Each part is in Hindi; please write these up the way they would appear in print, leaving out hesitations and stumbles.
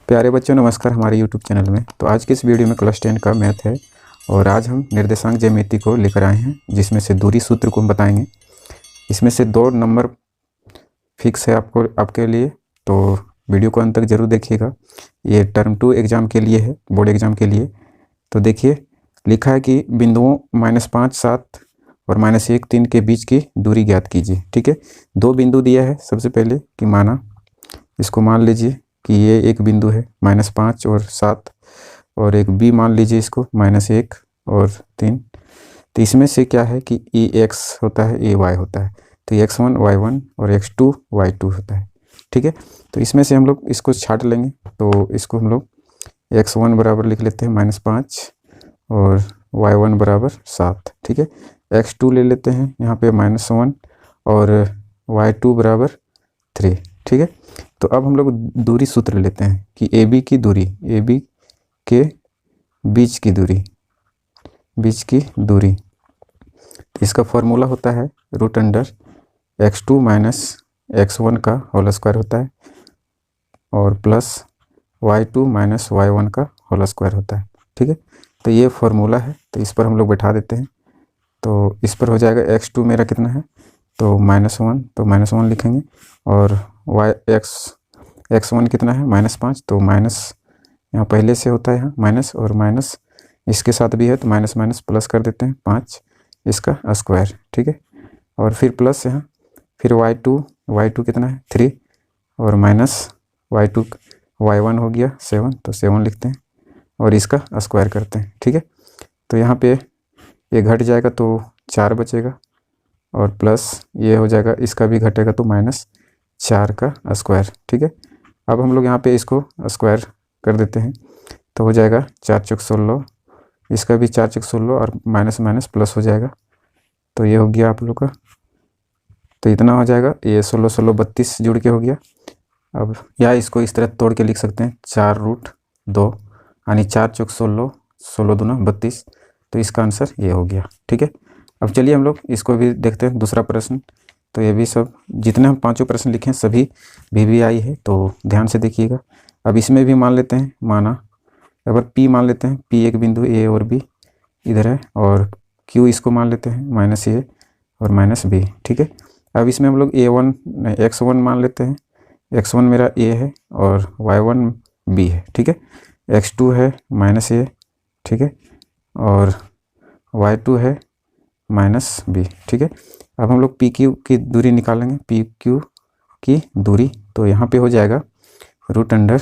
प्यारे बच्चों नमस्कार हमारे YouTube चैनल में। तो आज के इस वीडियो में क्लास 10 का मैथ है और आज हम निर्देशांक ज्यामिति को लेकर आए हैं, जिसमें से दूरी सूत्र को हम बताएंगे। इसमें से 2 नंबर फिक्स है आपके लिए, तो वीडियो को अंत तक जरूर देखिएगा। ये टर्म 2 एग्ज़ाम के लिए है, बोर्ड एग्ज़ाम के लिए। तो देखिए लिखा है कि बिंदुओं -5, 7 और -1, 3 के बीच की दूरी ज्ञात कीजिए। ठीक है, 2 बिंदु दिया है। सबसे पहले कि माना, इसको मान लीजिए कि ये एक बिंदु है -5 और 7, और एक बी मान लीजिए इसको -1 और 3। तो इसमें से क्या है कि ए एक्स होता है, ए वाई होता है। तो x1 y1 और x2 y2 होता है। ठीक है, तो इसमें से हम लोग इसको छाट लेंगे। तो इसको हम लोग x1 बराबर लिख लेते हैं -5 और y1 बराबर 7। ठीक है, x2 ले लेते हैं यहाँ पे -1 और y2 बराबर 3। ठीक है, तो अब हम लोग दूरी सूत्र लेते हैं कि AB की दूरी, AB के बीच की दूरी, इसका फॉर्मूला होता है √x2 - x1 का होल स्क्वायर होता है और प्लस y2 - y1 का होल स्क्वायर होता है। ठीक है, तो ये फॉर्मूला है, तो इस पर हम लोग बैठा देते हैं। तो इस पर हो जाएगा x2 मेरा कितना है, तो -1, तो -1 लिखेंगे, और x1 कितना है -5, तो माइनस यहाँ पहले से होता है, यहाँ माइनस और माइनस इसके साथ भी है, तो माइनस माइनस प्लस कर देते हैं 5 इसका स्क्वायर। ठीक है, और फिर प्लस यहाँ, फिर y2 कितना है 3, और माइनस y1 हो गया 7, तो 7 लिखते हैं और इसका स्क्वायर करते हैं। ठीक है, तो यहाँ पे ये घट जाएगा तो 4 बचेगा, और प्लस ये हो जाएगा, इसका भी घटेगा तो -4 का स्क्वायर। ठीक है, अब हम लोग यहाँ पे इसको स्क्वायर कर देते हैं, तो हो जाएगा 4 चौक 16, इसका भी 4 चौक 16 और माइनस माइनस प्लस हो जाएगा, तो ये हो गया आप लोग का। तो इतना हो जाएगा, ये 16 16 32 जुड़ के हो गया। अब या इसको इस तरह तोड़ के लिख सकते हैं 4√2, यानी 4 चौक 16, 16 दूना 32, तो इसका आंसर ये हो गया। ठीक है, अब चलिए हम लोग इसको भी देखते हैं, दूसरा प्रश्न। तो ये भी सब जितने हम 5 प्रश्न लिखे हैं सभी VVI है, तो ध्यान से देखिएगा। अब इसमें भी मान लेते हैं, माना अगर P मान लेते हैं, P एक बिंदु A और B इधर है, और Q इसको मान लेते हैं -A और -B। ठीक है, अब इसमें हम लोग x1 मान लेते हैं, x1 मेरा A है और y1 B है। ठीक है, x2 है -A, ठीक है, और y2 है -B। ठीक है, अब हम लोग PQ की दूरी निकालेंगे, PQ की दूरी, तो यहाँ पे हो जाएगा √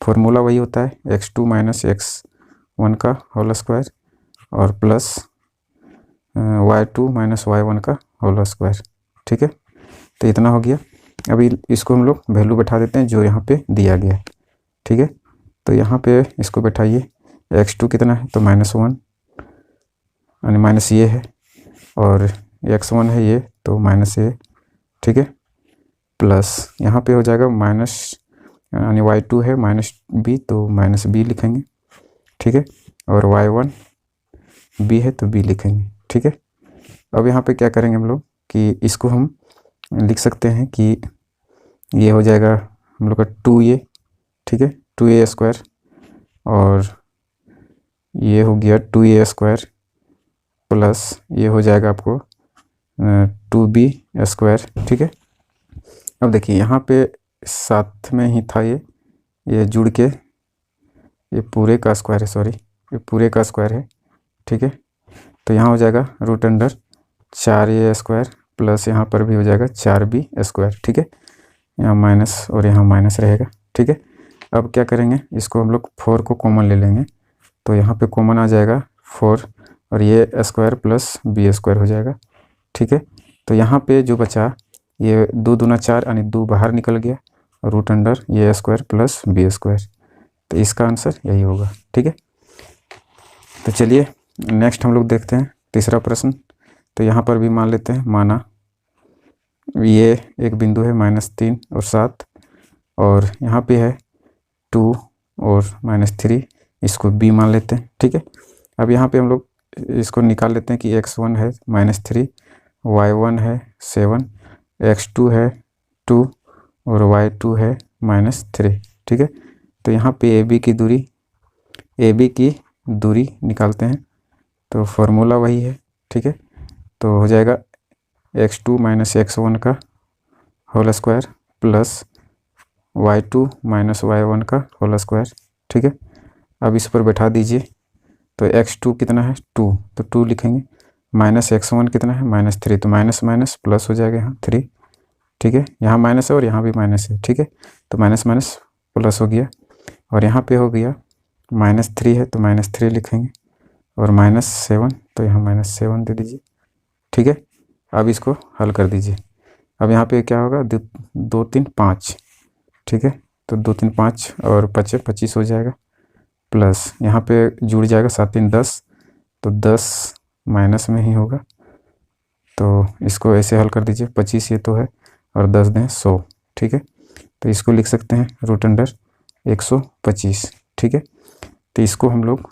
फॉर्मूला वही होता है x2 - x1 का होल स्क्वायर और प्लस y2 - y1 का होल स्क्वायर। ठीक है, तो इतना हो गया। अभी इसको हम लोग वैल्यू बैठा देते हैं जो यहाँ पे दिया गया है। ठीक है, तो यहाँ पे इसको बैठाइए, x2 कितना है, तो -1 यानी माइनस ये है, और x1 है ये, तो -A। ठीक है, प्लस यहाँ पे हो जाएगा माइनस, यानी y2 है -B, तो -B लिखेंगे। ठीक है, और y1 B है तो B लिखेंगे। ठीक है, अब यहाँ पे क्या करेंगे हम लोग कि इसको हम लिख सकते हैं कि ये हो जाएगा हम लोग का 2A। ठीक है, 2A स्क्वायर, और ये हो गया 2A स्क्वायर, प्लस ये हो जाएगा आपको 2B स्क्वायर। ठीक है, अब देखिए यहाँ पे साथ में ही था, ये जुड़ के ये पूरे का स्क्वायर है, सॉरी ये पूरे का स्क्वायर है। ठीक है, तो यहाँ हो जाएगा √4A स्क्वायर, प्लस यहाँ पर भी हो जाएगा 4B स्क्वायर। ठीक है, यहाँ माइनस और यहाँ माइनस रहेगा। ठीक है, अब क्या करेंगे, इसको हम लोग 4 को कॉमन ले लेंगे, तो यहाँ पे कॉमन आ जाएगा 4, और ये स्क्वायर प्लस B स्क्वायर हो जाएगा। ठीक है, तो यहाँ पे जो बचा, ये 2 दूना 4 यानी 2 बाहर निकल गया, √A square plus B square, तो इसका आंसर यही होगा। ठीक है, तो चलिए नेक्स्ट हम लोग देखते हैं तीसरा प्रश्न। तो यहाँ पर भी मान लेते हैं, माना ये एक बिंदु है -3 और 7, और यहाँ पे है 2 और -3, इसको B मान लेते हैं। ठीक है, अब यहाँ पे हम लोग इसको निकाल लेते हैं कि x1 है -3, y1 है 7, x2 है 2 और y2 है -3। ठीक है, तो यहाँ पे ए बी की दूरी निकालते हैं, तो फॉर्मूला वही है, ठीक है। तो हो जाएगा x2 माइनस x1 का whole square plus y2 minus y1 का होल स्क्वायर, ठीक है। अब इस पर बैठा दीजिए, तो x2 कितना है 2, तो 2 लिखेंगे, माइनस x1 कितना है -3, तो माइनस माइनस प्लस हो जाएगा यहाँ 3, ठीक है। यहाँ माइनस है और यहाँ भी माइनस है, ठीक है। तो माइनस माइनस प्लस हो गया, और यहाँ पे हो गया -3 है तो -3 लिखेंगे, और -7 तो यहाँ -7 दे दीजिए, ठीक है। अब इसको हल कर दीजिए। अब यहाँ पे क्या होगा 2 3 5, ठीक है। तो 2 3 5 और 5 25 हो जाएगा, प्लस यहाँ पे जुड़ जाएगा 7 3 10, तो 10 माइनस में ही होगा, तो इसको ऐसे हल कर दीजिए। 25 ये तो है और 10 दें 100, ठीक है। तो इसको लिख सकते हैं √125, ठीक है। तो इसको हम लोग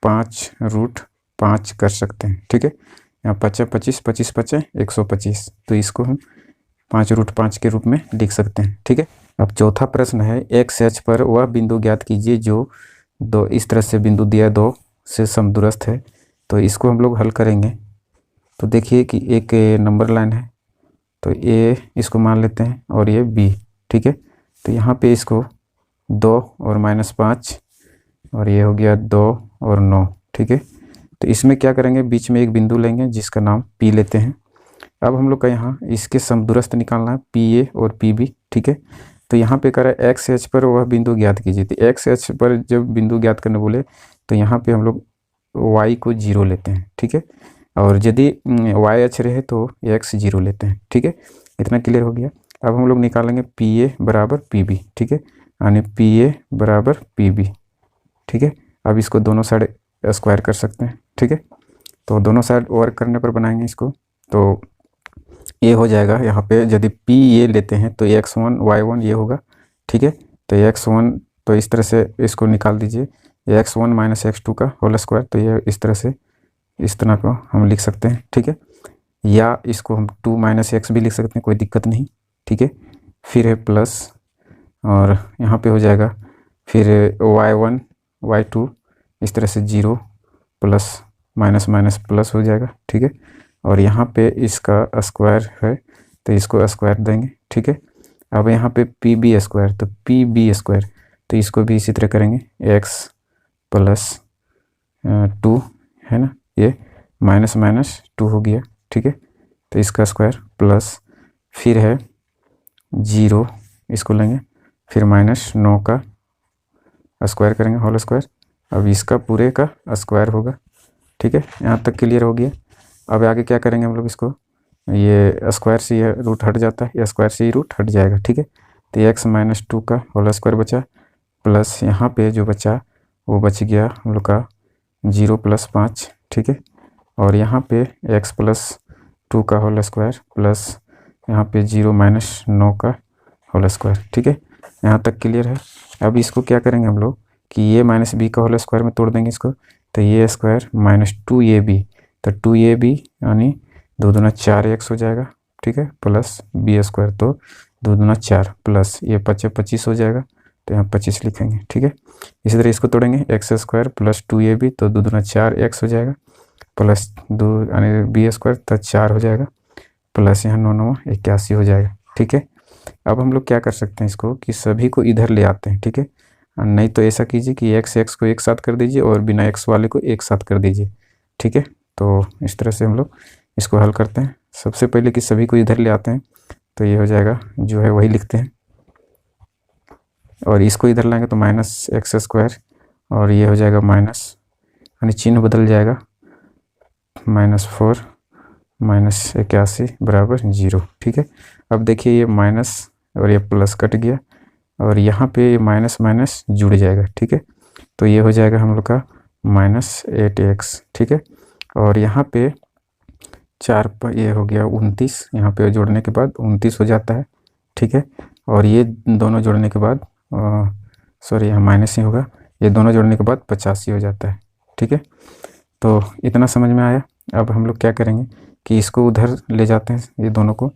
5√5 कर सकते हैं, ठीक है। यहाँ 5 25 25 5 125, तो इसको हम 5√5 के रूप में लिख सकते हैं, ठीक है। अब चौथा प्रश्न है, एक्स एच पर वह बिंदु ज्ञात कीजिए जो दो इस तरह से बिंदु दिया 2 से समदूरस्थ है। तो इसको हम लोग हल करेंगे। तो देखिए कि एक नंबर लाइन है, तो ए इसको मान लेते हैं और ये बी, ठीक है। तो यहाँ पे इसको 2 और -5 और ये हो गया 2 और 9, ठीक है। तो इसमें क्या करेंगे, बीच में एक बिंदु लेंगे जिसका नाम पी लेते हैं। अब हम लोग का यहाँ इसके समदूरस्थ निकालना है पी ए और पी बी, ठीक है। तो यहाँ पे कह रहा है एक्स एच पर वह बिंदु ज्ञात कीजिए। तो एक्स एच पर जब बिंदु ज्ञात करने बोले तो यहाँ पे हम लोग वाई को 0 लेते हैं, ठीक है। और यदि वाई एच रहे तो एक्स 0 लेते हैं, ठीक है। इतना क्लियर हो गया। अब हम लोग निकालेंगे पी ए बराबर पी बी, ठीक है, यानी पी ए बराबर पी बी, ठीक है। अब इसको दोनों साइड स्क्वायर कर सकते हैं, ठीक है। तो दोनों साइड वर्क करने पर बनाएंगे इसको, तो ये हो जाएगा। यहाँ पे यदि पी ये लेते हैं तो x1 y1 ये होगा, ठीक है। तो x1 तो इस तरह से इसको निकाल दीजिए, x1 माइनस x2 का होल स्क्वायर, तो ये इस तरह को हम लिख सकते हैं, ठीक है। या इसको हम 2 माइनस x भी लिख सकते हैं, कोई दिक्कत नहीं, ठीक है। फिर है प्लस, और यहाँ पे हो जाएगा फिर y1 y2 इस तरह से 0 प्लस माइनस माइनस प्लस हो जाएगा, ठीक है। और यहाँ पे इसका स्क्वायर है तो इसको स्क्वायर देंगे, ठीक है। अब यहाँ पे पी बी स्क्वायर, तो पी बी स्क्वायर, तो इसको भी इसी तरह करेंगे, x प्लस 2 है ना, ये माइनस माइनस 2 हो गया, ठीक है। तो इसका स्क्वायर प्लस फिर है 0, इसको लेंगे, फिर -9 का स्क्वायर करेंगे होल स्क्वायर। अब इसका पूरे का स्क्वायर होगा, ठीक है। यहाँ तक क्लियर हो गया। अब आगे क्या करेंगे हम लोग, इसको ये स्क्वायर से ये रूट हट जाता है, या स्क्वायर से ही रूट हट जाएगा, ठीक है। तो x -2 का होल स्क्वायर बचा, प्लस यहाँ पे जो बचा वो बच गया हम लोग का 0 + 5, ठीक है। और यहाँ पे x + 2 का होल स्क्वायर प्लस यहाँ पे 0 - 9 का होल स्क्वायर, ठीक है। यहाँ तक क्लियर है। अब इसको क्या करेंगे हम लोग कि ये -b का होल स्क्वायर में तोड़ देंगे इसको, तो ये स्क्वायर -2ab, तो 2ab यानी 2 दूना 4x हो जाएगा, ठीक है, प्लस b स्क्वायर, तो 2 दूना 4 प्लस ये 25 हो जाएगा, तो यहाँ 25 लिखेंगे, ठीक है। इसी तरह इसको तोड़ेंगे, x स्क्वायर प्लस 2ab, तो 2 दूना 4x हो जाएगा, प्लस 2 यानी b स्क्वायर, तो 4 हो जाएगा, प्लस यहाँ 9 9 81 हो जाएगा, ठीक है। अब हम लोग क्या कर सकते हैं इसको कि सभी को इधर ले आते हैं, ठीक है। नहीं तो ऐसा कीजिए कि x को एक साथ कर दीजिए और बिना x वाले को एक साथ कर दीजिए, ठीक है। तो इस तरह से हम लोग इसको हल करते हैं। सबसे पहले कि सभी को इधर ले आते हैं, तो ये हो जाएगा जो है वही लिखते हैं, और इसको इधर लाएंगे तो -x², और ये हो जाएगा माइनस, यानी चिन्ह बदल जाएगा, -4 -81 बराबर 0, ठीक है। अब देखिए ये माइनस और ये प्लस कट गया, और यहाँ पे माइनस माइनस जुड़ जाएगा, ठीक है। तो ये हो जाएगा हम लोग का -8x, ठीक है। और यहाँ पे 4 पर ये हो गया 29, यहाँ पे जोड़ने के बाद 29 हो जाता है, ठीक है। और ये दोनों जोड़ने के बाद सॉरी यहाँ माइनस ही होगा, ये दोनों जोड़ने के बाद 85 हो जाता है, ठीक है। तो इतना समझ में आया। अब हम लोग क्या करेंगे कि इसको उधर ले जाते हैं ये दोनों को,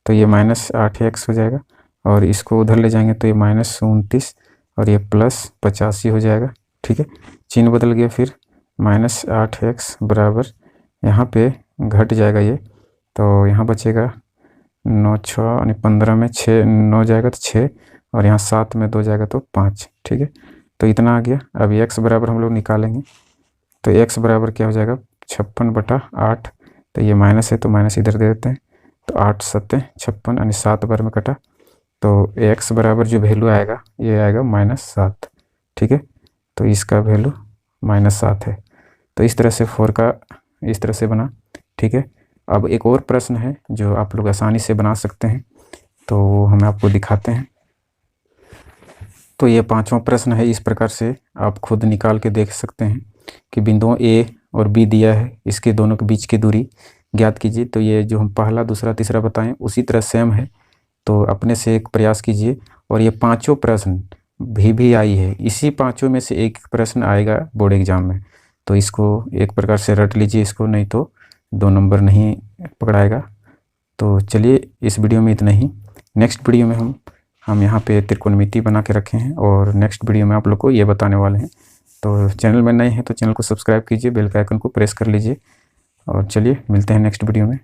तो ये -8x हो जाएगा, और इसको उधर ले जाएंगे तो ये -29 और ये +85 हो जाएगा। ठीक है, चिन्ह बदल गया। फिर -8x बराबर, यहाँ पे घट जाएगा ये, तो यहाँ बचेगा 9 6 यानी 15 में 6 9 जाएगा तो 6, और यहाँ 7 में 2 जाएगा तो 5। ठीक है, तो इतना आ गया। अब x बराबर हम लोग निकालेंगे, तो x बराबर क्या हो जाएगा 56/8। तो ये माइनस है तो माइनस इधर दे देते हैं, तो 8 7 56 यानी 7 बार में कटा, तो x बराबर जो वैल्यू आएगा ये आएगा -7। ठीक है, तो इसका वैल्यू -7 है। तो इस तरह से 4 का इस तरह से बना। ठीक है, अब एक और प्रश्न है जो आप लोग आसानी से बना सकते हैं, तो हम आपको दिखाते हैं। तो ये 5वां प्रश्न है। इस प्रकार से आप खुद निकाल के देख सकते हैं कि बिंदुओं A और B दिया है, इसके दोनों के बीच की दूरी ज्ञात कीजिए। तो ये जो हम पहला दूसरा तीसरा बताएं उसी तरह सेम है, तो अपने से एक प्रयास कीजिए। और ये 5 प्रश्न भी आई है, इसी 5 में से एक प्रश्न आएगा बोर्ड एग्जाम में, तो इसको एक प्रकार से रट लीजिए इसको, नहीं तो 2 नंबर नहीं पकड़ाएगा। तो चलिए इस वीडियो में इतना ही। नेक्स्ट वीडियो में हम यहाँ पे त्रिकोणमिति बना के रखे हैं, और नेक्स्ट वीडियो में आप लोग को ये बताने वाले हैं। तो चैनल में नए हैं तो चैनल को सब्सक्राइब कीजिए, बेल के आइकन को प्रेस कर लीजिए, और चलिए मिलते हैं नेक्स्ट वीडियो में।